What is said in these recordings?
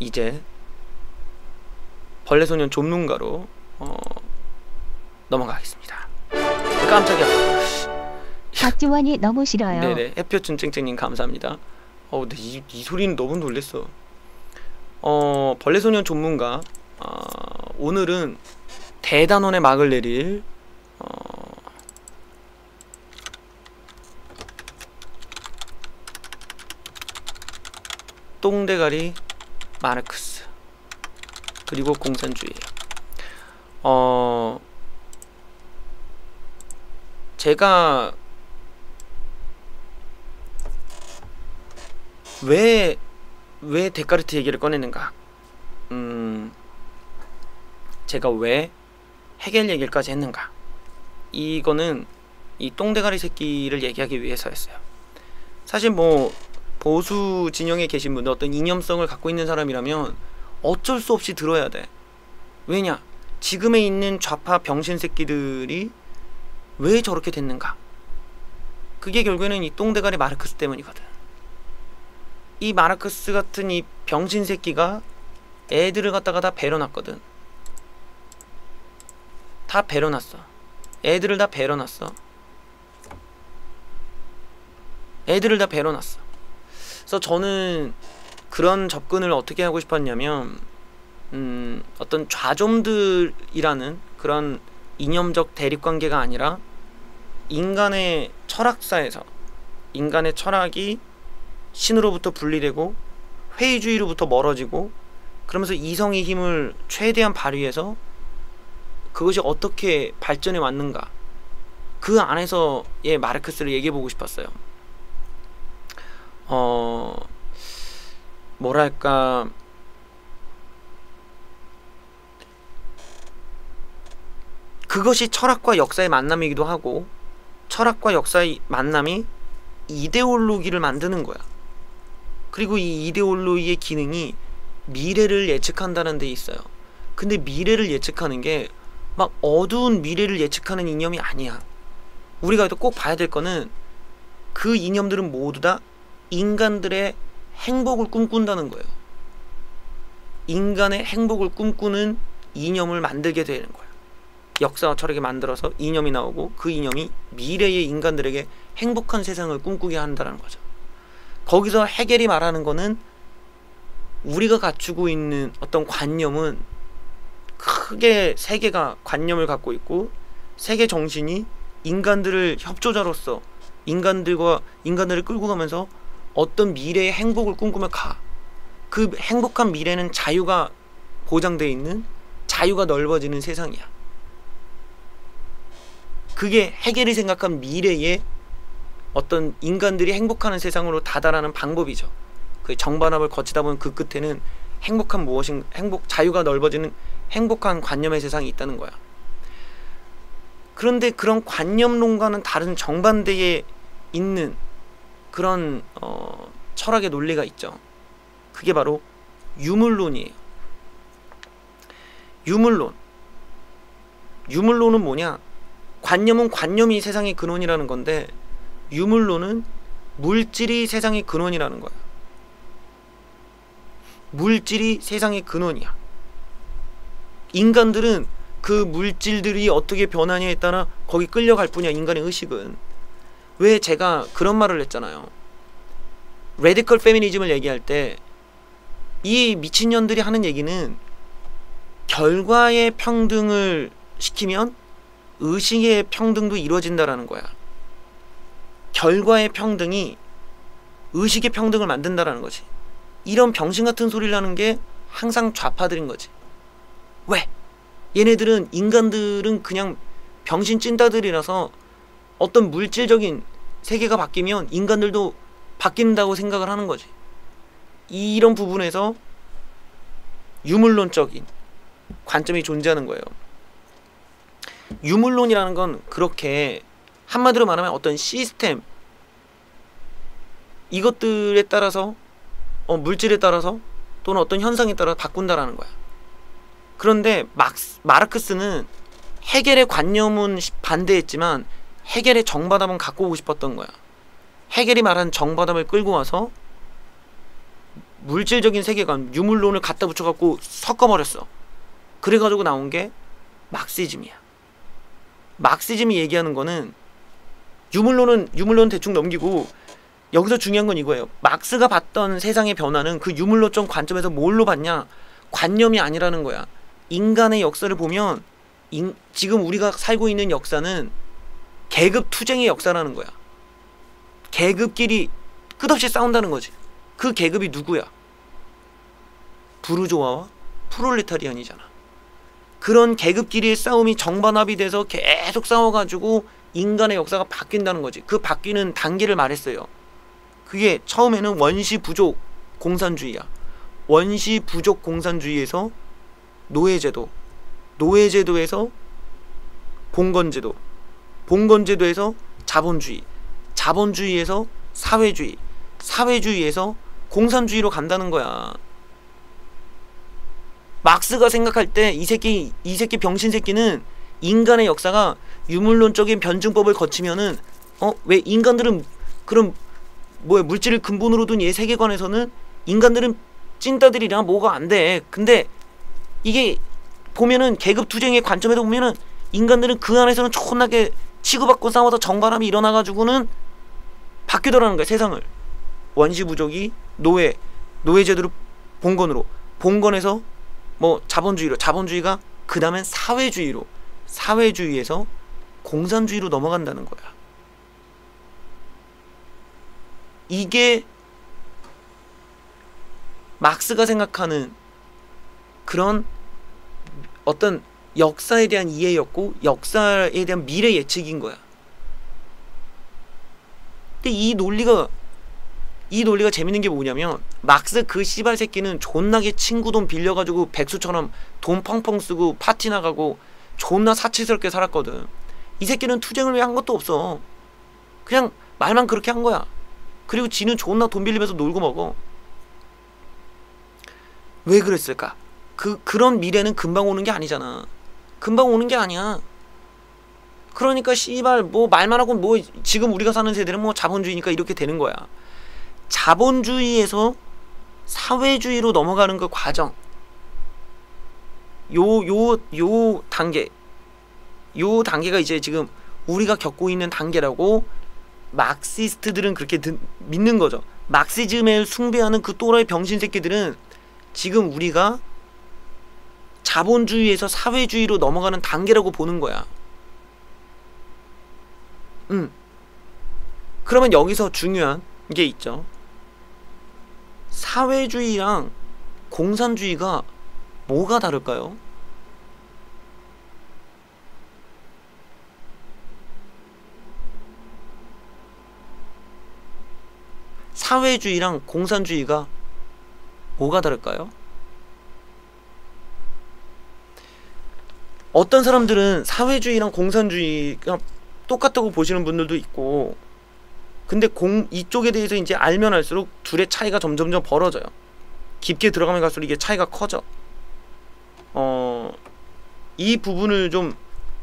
이제 벌레소년 전문가로 넘어가겠습니다. 깜짝이야. 박지원이 너무 싫어요. 네네, 햇볕준 쨍쨍님 감사합니다. 근데 이 소리는 너무 놀랬어. 벌레소년 전문가, 오늘은 대단원의 막을 내릴 똥대가리 마르크스 그리고 공산주의예요. 제가 왜 데카르트 얘기를 꺼내는가? 제가 왜 헤겔 얘기까지 했는가? 이거는 이 똥대가리 새끼를 얘기하기 위해서였어요. 사실 뭐 보수 진영에 계신 분들, 어떤 이념성을 갖고 있는 사람이라면 어쩔 수 없이 들어야 돼. 왜냐? 지금에 있는 좌파 병신 새끼들이 왜 저렇게 됐는가? 그게 결국에는 이 똥대가리 마르크스 때문이거든. 이 마르크스 같은 이 병신 새끼가 애들을 갖다가 다 배려놨거든. 다 배려놨어. 애들을 다 배려놨어. 애들을 다 배려놨어. 그래서 저는 그런 접근을 어떻게 하고 싶었냐면, 어떤 좌좀들이라는 그런 이념적 대립관계가 아니라 인간의 철학사에서 인간의 철학이 신으로부터 분리되고 회의주의로부터 멀어지고, 그러면서 이성의 힘을 최대한 발휘해서 그것이 어떻게 발전해 왔는가, 그 안에서의 마르크스를 얘기해보고 싶었어요. 뭐랄까, 그것이 철학과 역사의 만남이기도 하고, 철학과 역사의 만남이 이데올로기를 만드는 거야. 그리고 이 이데올로기의 기능이 미래를 예측한다는 데 있어요. 근데 미래를 예측하는 게 막 어두운 미래를 예측하는 이념이 아니야. 우리가 꼭 봐야 될 거는, 그 이념들은 모두 다 인간들의 행복을 꿈꾼다는 거예요. 인간의 행복을 꿈꾸는 이념을 만들게 되는 거야. 역사와 철학이 만들어서 이념이 나오고, 그 이념이 미래의 인간들에게 행복한 세상을 꿈꾸게 한다는 거죠. 거기서 헤겔이 말하는 거는, 우리가 갖추고 있는 어떤 관념은 크게 세 개가 관념을 갖고 있고, 세계 정신이 인간들을 협조자로서 인간들을 끌고 가면서 어떤 미래의 행복을 꿈꾸며 가. 그 행복한 미래는 자유가 보장되어 있는, 자유가 넓어지는 세상이야. 그게 헤겔이 생각한 미래의 어떤 인간들이 행복하는 세상으로 다다라는 방법이죠. 그 정반합을 거치다 보면 그 끝에는 행복한 무엇인, 자유가 넓어지는 행복한 관념의 세상이 있다는 거야. 그런데 그런 관념론과는 다른 정반대에 있는 그런 철학의 논리가 있죠. 그게 바로 유물론이에요. 유물론은 뭐냐? 관념은 관념이 세상의 근원이라는 건데, 유물론은 물질이 세상의 근원이라는 거야. 물질이 세상의 근원이야. 인간들은 그 물질들이 어떻게 변하냐에 따라 거기 끌려갈 뿐이야. 인간의 의식은. 왜 제가 그런 말을 했잖아요. 레디컬 페미니즘을 얘기할 때 이 미친년들이 하는 얘기는, 결과의 평등을 시키면 의식의 평등도 이루어진다라는 거야. 결과의 평등이 의식의 평등을 만든다라는 거지. 이런 병신 같은 소리를 하는 게 항상 좌파들인 거지. 왜? 얘네들은, 인간들은 그냥 병신 찐따들이라서 어떤 물질적인 세계가 바뀌면 인간들도 바뀐다고 생각을 하는 거지. 이런 부분에서 유물론적인 관점이 존재하는 거예요. 유물론이라는 건 그렇게, 한마디로 말하면 어떤 시스템, 이것들에 따라서, 물질에 따라서 또는 어떤 현상에 따라 바꾼다라는 거야. 그런데 마르크스는 헤겔의 관념은 반대했지만 헤겔의 정반합은 갖고 오고 싶었던 거야. 헤겔이 말한 정반합을 끌고 와서 물질적인 세계관, 유물론을 갖다 붙여갖고 섞어버렸어. 그래가지고 나온 게 막시즘이야. 막시즘이 얘기하는 거는 유물론 대충 넘기고 여기서 중요한 건 이거예요. 막스가 봤던 세상의 변화는 그 유물론적 관점에서 뭘로 봤냐? 관념이 아니라는 거야. 인간의 역사를 보면 지금 우리가 살고 있는 역사는 계급 투쟁의 역사라는 거야. 계급끼리 끝없이 싸운다는 거지. 그 계급이 누구야? 부르조아와 프롤레타리안이잖아. 그런 계급끼리의 싸움이 정반합이 돼서 계속 싸워가지고 인간의 역사가 바뀐다는 거지. 그 바뀌는 단계를 말했어요. 그게 처음에는 원시 부족 공산주의야. 원시 부족 공산주의에서 노예제도, 노예제도에서 봉건제도, 봉건제도에서 자본주의, 자본주의에서 사회주의, 사회주의에서 공산주의로 간다는 거야. 막스가 생각할 때 이 새끼 병신 새끼는 인간의 역사가 유물론적인 변증법을 거치면은 왜 인간들은 그럼 뭐야 물질을 근본으로 둔 얘 세계관에서는 인간들은 찐따들이랑 뭐가 안 돼. 근데 이게 보면은 계급 투쟁의 관점에서 보면은 인간들은 그 안에서는 존나게 치고받고 싸워서 정반함이 일어나가지고는 바뀌더라는 거야 세상을. 원시 부족이 노예제도로 봉건으로, 봉건에서 뭐 자본주의로, 자본주의가 그 다음엔 사회주의로, 사회주의에서 공산주의로 넘어간다는 거야. 이게 막스가 생각하는 그런 어떤 역사에 대한 이해였고 역사에 대한 미래 예측인 거야. 근데 이 논리가 재밌는 게 뭐냐면 막스 그 씨발 새끼는 존나게 친구 돈 빌려가지고 백수처럼 돈 펑펑 쓰고 파티 나가고 존나 사치스럽게 살았거든. 이 새끼는 투쟁을 위해 한 것도 없어. 그냥 말만 그렇게 한 거야. 그리고 지는 존나 돈 빌리면서 놀고 먹어. 왜 그랬을까? 그런 미래는 금방 오는 게 아니잖아. 금방 오는 게 아니야. 그러니까 씨발 뭐 말만 하고 뭐 지금 우리가 사는 세대는 뭐 자본주의니까 이렇게 되는 거야. 자본주의에서 사회주의로 넘어가는 그 과정, 요 단계가 이제 지금 우리가 겪고 있는 단계라고 막시스트들은 그렇게 믿는 거죠. 막시즘을 숭배하는 그 또라이 병신 새끼들은 지금 우리가 자본주의에서 사회주의로 넘어가는 단계라고 보는 거야. 그러면 여기서 중요한 게 있죠. 사회주의랑 공산주의가 뭐가 다를까요? 사회주의랑 공산주의가 뭐가 다를까요? 어떤 사람들은 사회주의랑 공산주의가 똑같다고 보시는 분들도 있고, 근데 이쪽에 대해서 이제 알면 알수록 둘의 차이가 점점점 벌어져요. 깊게 들어가면 갈수록 이게 차이가 커져. 이 부분을 좀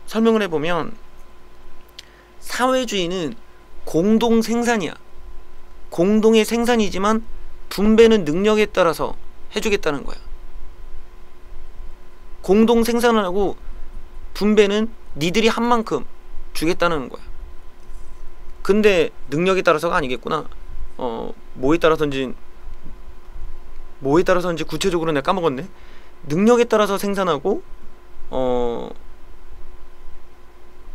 설명을 해보면, 사회주의는 공동 생산이야. 공동의 생산이지만 분배는 능력에 따라서 해주겠다는 거야. 공동 생산을 하고 분배는 니들이 한 만큼 주겠다는 거야. 근데 능력에 따라서가 아니겠구나. 뭐에 따라서인지 구체적으로 내가 까먹었네. 능력에 따라서 생산하고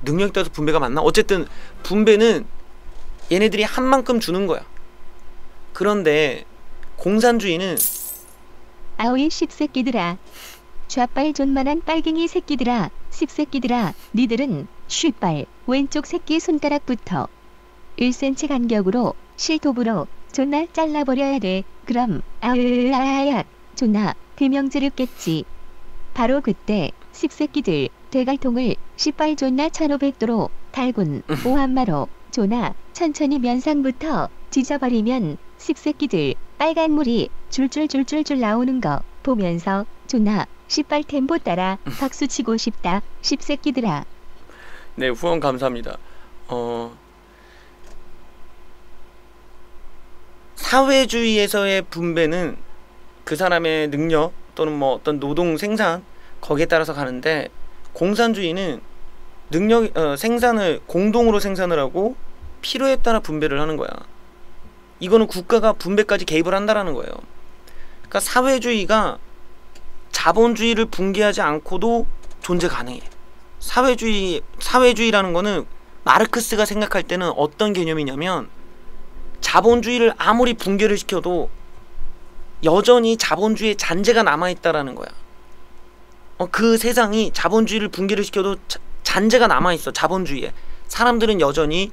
능력에 따라서 분배가 맞나? 어쨌든 분배는 얘네들이 한 만큼 주는 거야. 그런데 공산주의는 아오이 씹새끼들아, 좌빨 존만한 빨갱이 새끼들아, 씹새끼들아, 니들은 쉿발 왼쪽 새끼 손가락부터 1cm 간격으로 실톱으로 존나 잘라버려야 돼. 그럼 아으아야 존나 비명지르겠지. 바로 그때 씹새끼들 대갈통을 씨발 존나 1500도로 달군 오한마로 존나 천천히 면상부터 지져버리면 씹새끼들 빨간 물이 줄줄줄줄줄 나오는 거 보면서 존나 씨발 템포 따라 박수치고 싶다. 씹새끼들아. 네, 후원 감사합니다. 사회주의에서의 분배는 그 사람의 능력 또는 뭐 어떤 노동 생산 거기에 따라서 가는데, 공산주의는 능력 생산을 공동으로 생산을 하고 필요에 따라 분배를 하는 거야. 이거는 국가가 분배까지 개입을 한다라는 거예요. 그러니까 사회주의가 자본주의를 붕괴하지 않고도 존재 가능해. 사회주의라는 거는 마르크스가 생각할 때는 어떤 개념이냐면, 자본주의를 아무리 붕괴를 시켜도 여전히 자본주의의 잔재가 남아있다라는 거야. 그 세상이 자본주의를 붕괴를 시켜도 잔재가 남아있어. 자본주의에 사람들은 여전히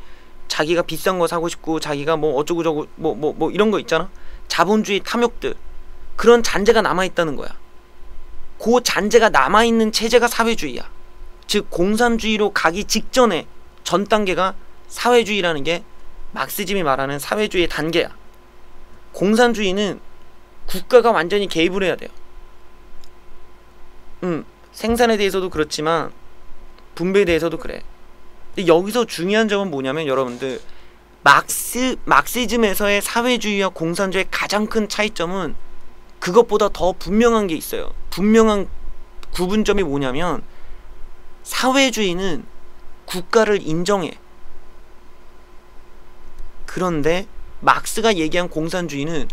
자기가 비싼 거 사고 싶고, 자기가 뭐 어쩌고 저쩌고 뭐 이런 거 있잖아. 자본주의 탐욕들, 그런 잔재가 남아있다는 거야. 그 잔재가 남아있는 체제가 사회주의야. 즉 공산주의로 가기 직전에 전 단계가 사회주의라는 게 막시즘이 말하는 사회주의의 단계야. 공산주의는 국가가 완전히 개입을 해야 돼요. 생산에 대해서도 그렇지만 분배에 대해서도 그래. 근데 여기서 중요한 점은 뭐냐면, 여러분들, 막시즘에서의 사회주의와 공산주의의 가장 큰 차이점은 그것보다 더 분명한 게 있어요. 분명한 구분점이 뭐냐면, 사회주의는 국가를 인정해. 그런데 막스가 얘기한 공산주의는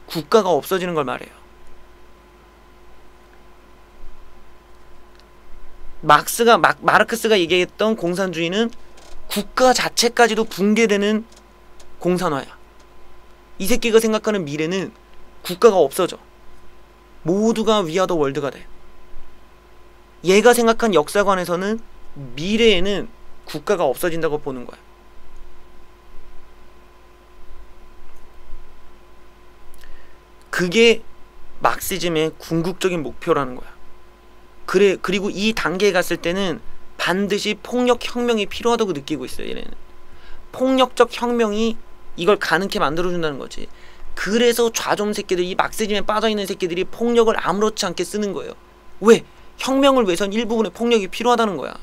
국가가 없어지는 걸 말해요. 마르크스가 얘기했던 공산주의는 국가 자체까지도 붕괴되는 공산화야. 이 새끼가 생각하는 미래는 국가가 없어져. 모두가 위아더 월드가 돼. 얘가 생각한 역사관에서는 미래에는 국가가 없어진다고 보는 거야. 그게 막시즘의 궁극적인 목표라는 거야. 그리고 이 단계에 갔을 때는 반드시 폭력혁명이 필요하다고 느끼고 있어요. 얘네는 폭력적 혁명이 이걸 가능케 만들어준다는 거지. 그래서 좌좀 새끼들, 이 막시즘에 빠져있는 새끼들이 폭력을 아무렇지 않게 쓰는 거예요. 왜? 혁명을 위해선 일부분의 폭력이 필요하다는 거야.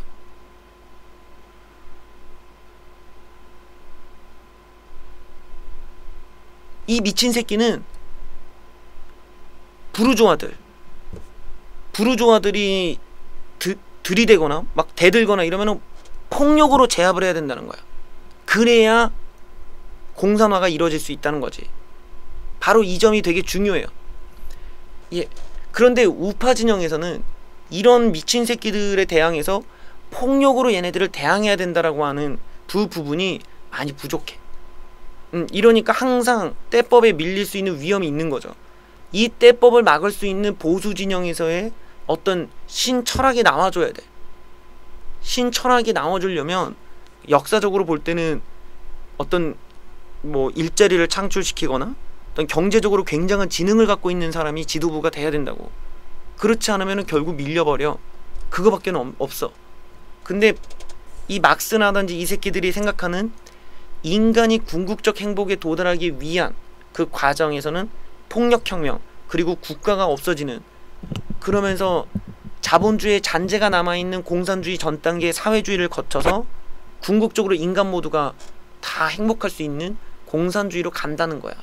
이 미친 새끼는 부르조아들이 들이대거나 막 대들거나 이러면은 폭력으로 제압을 해야 된다는 거야. 그래야 공산화가 이루어질 수 있다는 거지. 바로 이 점이 되게 중요해요. 예. 그런데 우파 진영에서는 이런 미친 새끼들에 대항해서 폭력으로 얘네들을 대항해야 된다라고 하는 부분이 많이 부족해. 이러니까 항상 떼법에 밀릴 수 있는 위험이 있는 거죠. 이 떼법을 막을 수 있는 보수 진영에서의 어떤 신철학이 나와줘야 돼. 신철학이 나와주려면 역사적으로 볼 때는 어떤 뭐 일자리를 창출시키거나 어떤 경제적으로 굉장한 지능을 갖고 있는 사람이 지도부가 돼야 된다고. 그렇지 않으면 결국 밀려버려. 그거밖에 없어. 근데 이 막스나든지 이 새끼들이 생각하는 인간이 궁극적 행복에 도달하기 위한 그 과정에서는 폭력혁명, 그리고 국가가 없어지는, 그러면서 자본주의의 잔재가 남아있는 공산주의 전 단계의 사회주의를 거쳐서 궁극적으로 인간 모두가 다 행복할 수 있는 공산주의로 간다는 거야.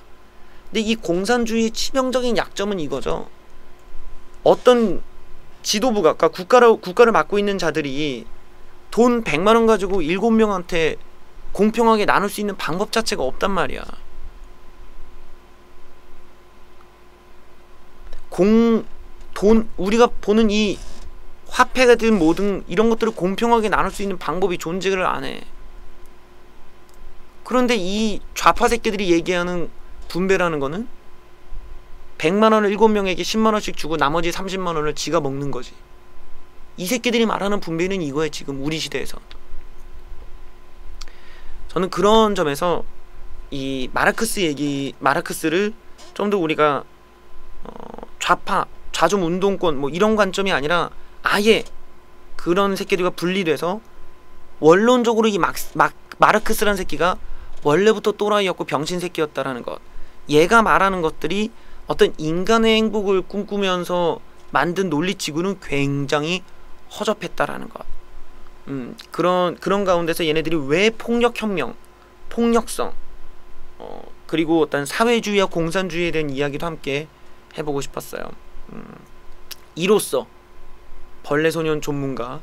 근데 이 공산주의의 치명적인 약점은 이거죠. 어떤 지도부가, 그러니까 국가를 맡고 있는 자들이 돈 100만원 가지고 7명한테 공평하게 나눌 수 있는 방법 자체가 없단 말이야. 우리가 보는 이 화폐가 든 뭐든 이런 것들을 공평하게 나눌 수 있는 방법이 존재를 안 해. 그런데 이 좌파 새끼들이 얘기하는 분배라는 거는 100만원을 7명에게 10만원씩 주고 나머지 30만원을 지가 먹는 거지. 이 새끼들이 말하는 분배는 이거예요. 지금 우리 시대에서. 저는 그런 점에서 이 마르크스를 좀 더 우리가 좌파, 좌좀 운동권 뭐 이런 관점이 아니라 아예 그런 새끼들과 분리돼서 원론적으로 이 마르크스라는 새끼가 원래부터 또라이였고 병신 새끼였다라는 것, 얘가 말하는 것들이 어떤 인간의 행복을 꿈꾸면서 만든 논리치고는 굉장히 허접했다라는 것. 그런 가운데서 얘네들이 왜 폭력혁명, 폭력성, 그리고 어떤 사회주의와 공산주의에 대한 이야기도 함께 해보고 싶었어요. 이로써 벌레소년 전문가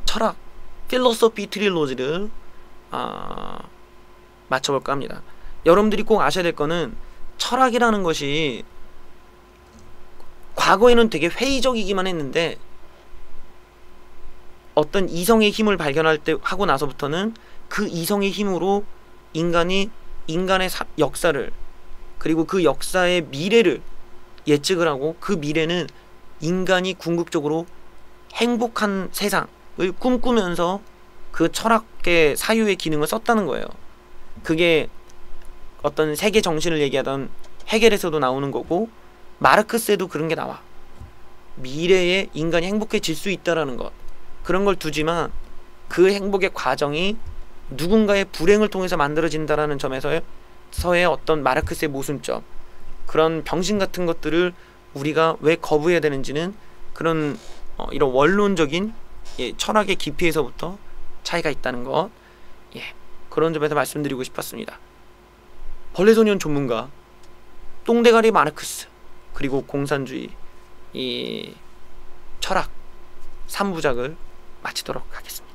철학 필로소피 트릴로지를 맞춰볼까 합니다. 여러분들이 꼭 아셔야 될 거는 철학이라는 것이 과거에는 되게 회의적이기만 했는데 어떤 이성의 힘을 발견할 때 하고 나서부터는 그 이성의 힘으로 인간의 역사를 그리고 그 역사의 미래를 예측을 하고 그 미래는 인간이 궁극적으로 행복한 세상을 꿈꾸면서 그 철학의 사유의 기능을 썼다는 거예요. 그게 어떤 세계 정신을 얘기하던 헤겔에서도 나오는 거고 마르크스에도 그런 게 나와. 미래에 인간이 행복해질 수 있다라는 것. 그런 걸 두지만 그 행복의 과정이 누군가의 불행을 통해서 만들어진다라는 점에서의 어떤 마르크스의 모순점, 그런 병신 같은 것들을 우리가 왜 거부해야 되는지는 그런 이런 원론적인 철학의 깊이에서부터 차이가 있다는 것, 그런 점에서 말씀드리고 싶었습니다. 벌레소년 전문가 똥대가리 마르크스 그리고 공산주의 이 철학 3부작을 마치도록 하겠습니다.